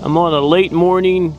I'm on a late morning,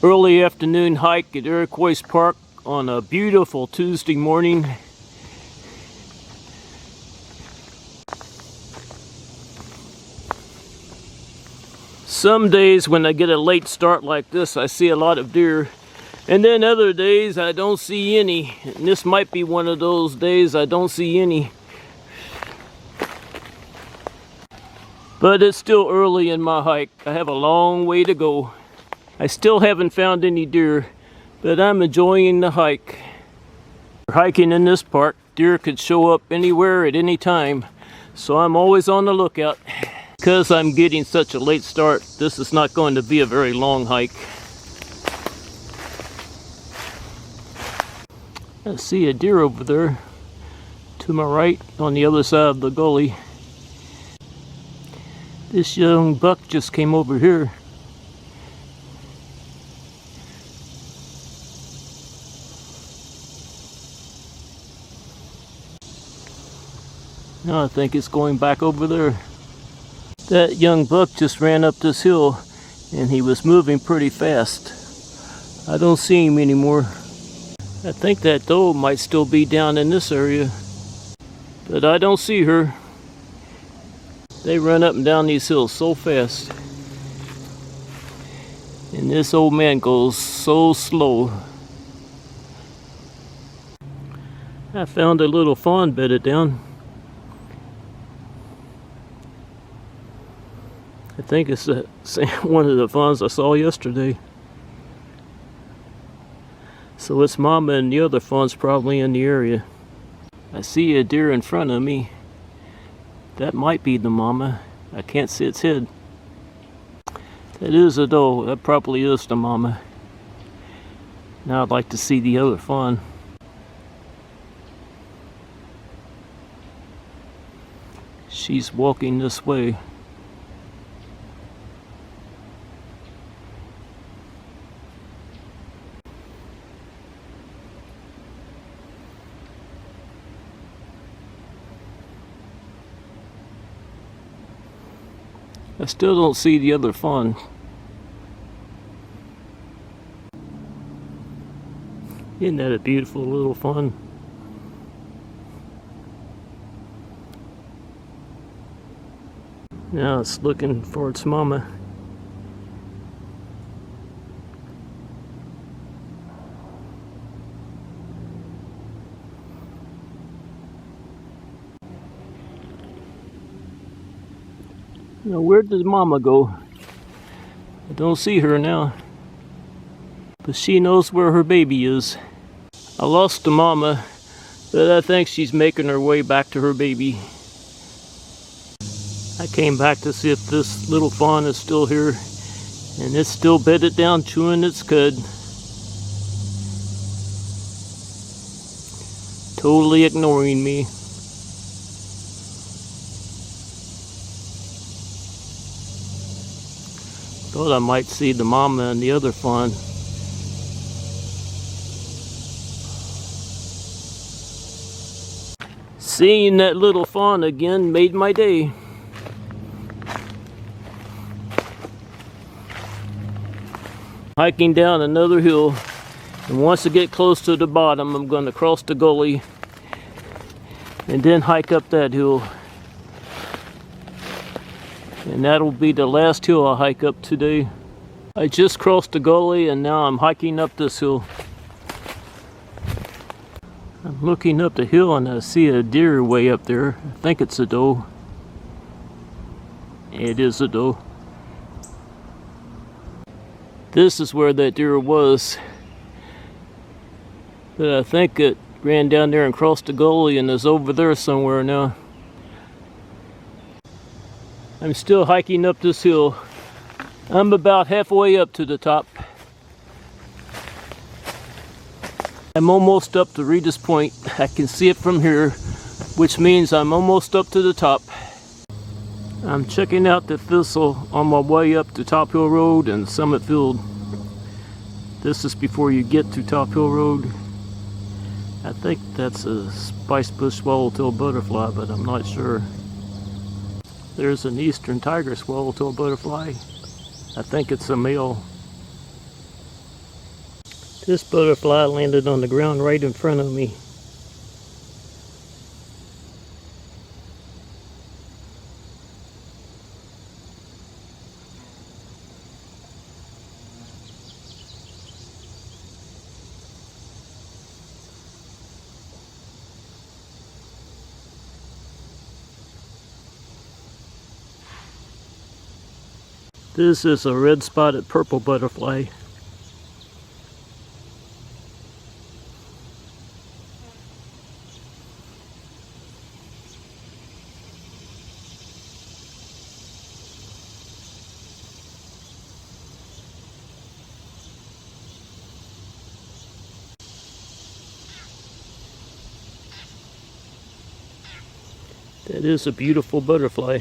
early afternoon hike at Iroquois Park on a beautiful Tuesday morning. Some days when I get a late start like this, I see a lot of deer. And then other days I don't see any. And this might be one of those days I don't see any. But it's still early in my hike. I have a long way to go. I still haven't found any deer, but I'm enjoying the hike. Hiking in this park, deer could show up anywhere at any time, so I'm always on the lookout. Because I'm getting such a late start, this is not going to be a very long hike. I see a deer over there to my right on the other side of the gully. This young buck just came over here. Now I think it's going back over there. That young buck just ran up this hill and he was moving pretty fast. I don't see him anymore. I think that doe might still be down in this area, but I don't see her. They run up and down these hills so fast. And this old man goes so slow. I found a little fawn bedded down. I think it's one of the fawns I saw yesterday. So it's mama and the other fawn's probably in the area. I see a deer in front of me. That might be the mama. I can't see its head. That is a doe. That probably is the mama. Now I'd like to see the other fawn. She's walking this way. I still don't see the other fawn. Isn't that a beautiful little fawn? Now it's looking for its mama. Now where did mama go? I don't see her now. But she knows where her baby is. I lost the mama, but I think she's making her way back to her baby. I came back to see if this little fawn is still here, and it's still bedded down chewing its cud. Totally ignoring me. Thought I might see the mama and the other fawn. Seeing that little fawn again made my day. Hiking down another hill, and once I get close to the bottom, I'm going to cross the gully and then hike up that hill. And that'll be the last hill I hike up today. I just crossed the gully and now I'm hiking up this hill. I'm looking up the hill and I see a deer way up there. I think it's a doe. It is a doe. This is where that deer was. But I think it ran down there and crossed the gully and is over there somewhere now. I'm still hiking up this hill. I'm about halfway up to the top. I'm almost up to Rita's Point. I can see it from here, which means I'm almost up to the top. I'm checking out the thistle on my way up to Top Hill Road and Summit Field. This is before you get to Top Hill Road. I think that's a spice bush swallowtail butterfly, but I'm not sure. There's an eastern tiger swallowtail butterfly. I think it's a male. This butterfly landed on the ground right in front of me. This is a red-spotted purple butterfly. That is a beautiful butterfly.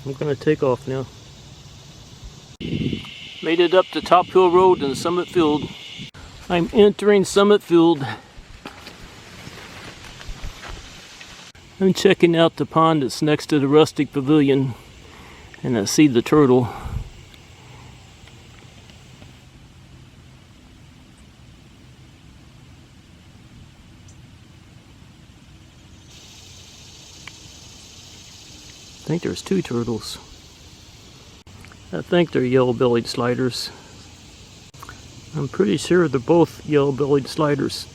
I'm gonna take off now. Made it up to Top Hill Road in Summit Field. I'm entering Summit Field. I'm checking out the pond that's next to the rustic pavilion, and I see the turtle. I think there's two turtles. I think they're yellow-bellied sliders. I'm pretty sure they're both yellow-bellied sliders.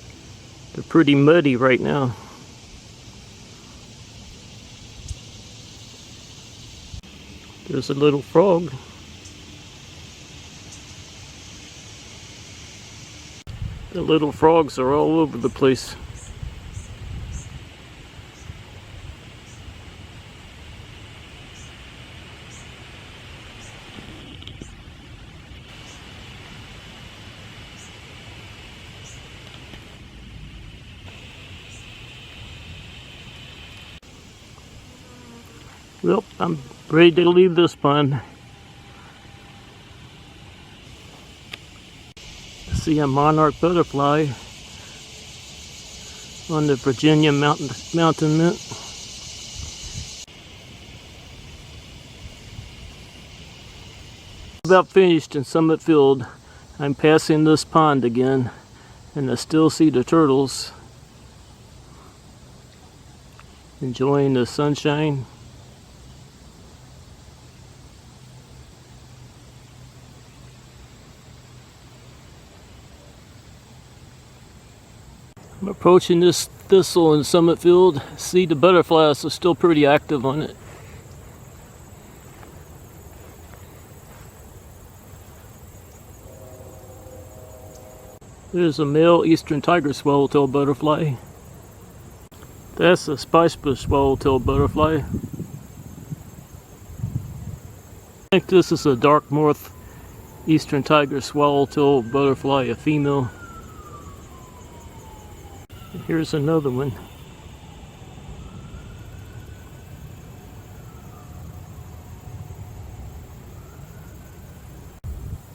They're pretty muddy right now. There's a little frog. The little frogs are all over the place. Well, I'm ready to leave this pond. See a monarch butterfly on the Virginia mountain mint. About finished in Summit Field. I'm passing this pond again, and I still see the turtles enjoying the sunshine. I'm approaching this thistle in Summit Field. See, the butterflies are still pretty active on it. There's a male eastern tiger swallowtail butterfly. That's a spicebush swallowtail butterfly. I think this is a dark north eastern tiger swallowtail butterfly, a female. Here's another one.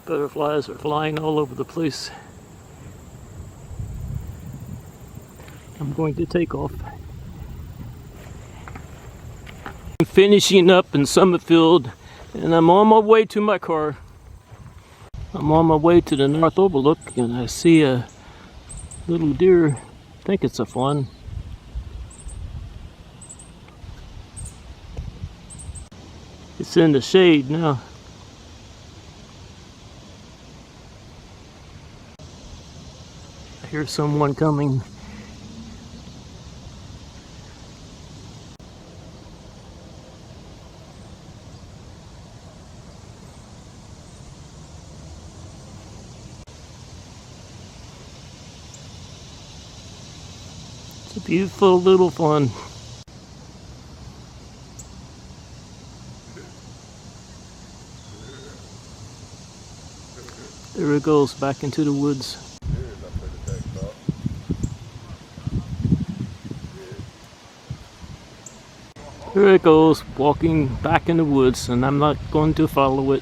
Butterflies are flying all over the place. I'm going to take off. I'm finishing up in Summit Field, and I'm on my way to my car. I'm on my way to the North Overlook, and I see a little deer. I think it's a fawn. It's in the shade now. I hear someone coming. It's a beautiful little fawn. There it goes, back into the woods. There it goes, walking back in the woods, and I'm not going to follow it.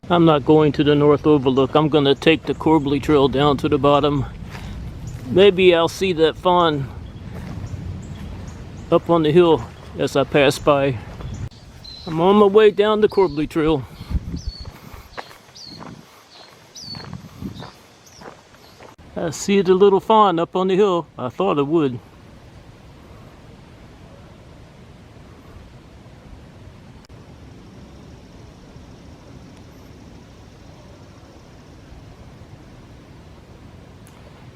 I'm not going to the North Overlook. I'm going to take the Corbly Trail down to the bottom. Maybe I'll see that fawn up on the hill as I pass by. I'm on my way down the Corbly Trail. I see the little fawn up on the hill. I thought it would.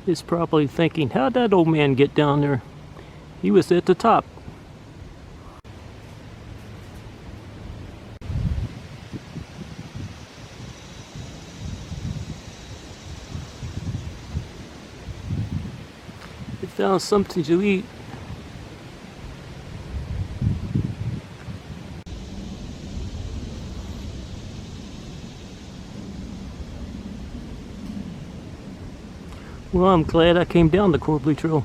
He's probably thinking, how'd that old man get down there? He was at the top. He found something to eat. Well, I'm glad I came down the Corbly Trail.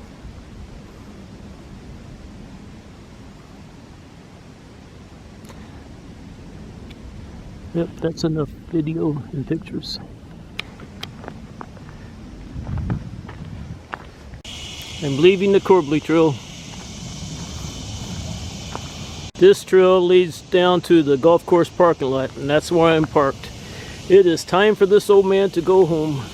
Yep, that's enough video and pictures. I'm leaving the Corbly Trail. This trail leads down to the golf course parking lot, and that's where I'm parked. It is time for this old man to go home.